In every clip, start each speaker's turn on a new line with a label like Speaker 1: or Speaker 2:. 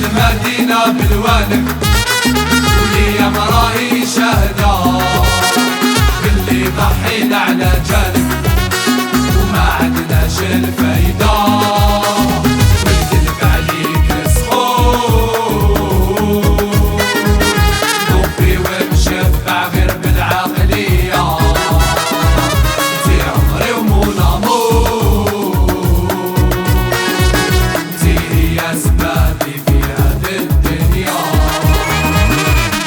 Speaker 1: المدينة بالوالد وليا مراهي شهدة باللي ضحينا على جانب وما عندناش الفايدة والقلب عليك سخون نوفي ونشبع غير بالعقلية انتي عمري ومون امور انتي هي اسبابي في هذه الدنيا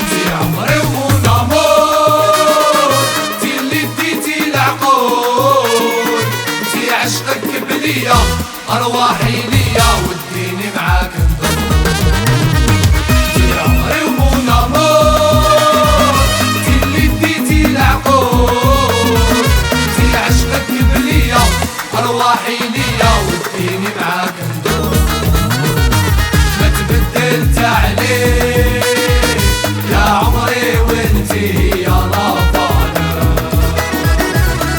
Speaker 1: انتي عمري ومون امور انتي اللي اديتي العقول انتي عشقك بليا ارواحي ليا وديني معاك ندور انتي عمري ومون امور انتي اللي اديتي العقول انتي عشقك بليا ارواحي ليا وديني معاك ندور ما تبدلت عليك يا عمري وانتي هي لافانا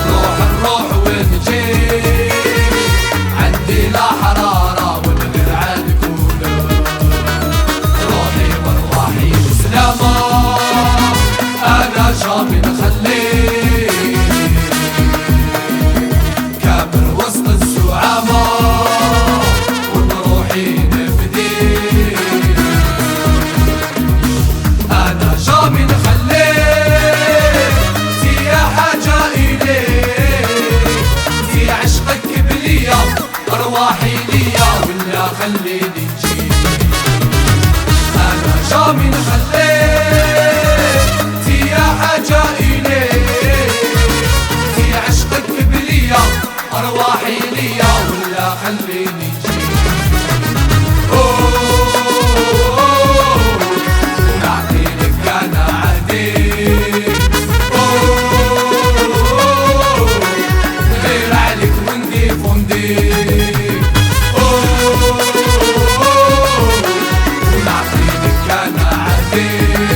Speaker 1: روح نروح ونجي عندي لا حرارة ونغير عندكم روحي وارواحي وسلامة انا جامي نخليك كابر وسط الزعامة ونروحي نفديك انا جامي نخليك انتي يا حاجة اليك انتي عشقك بليا ارواحي ليا ولا خليني نجيك انا جامي نخليك انتي يا حاجة اليك انتي عشقك بليا ارواحي ليا ولا خليني نجيك نعطيلك انا عديك غير عليك ونضيف ونديك ونعطيلك انا عديك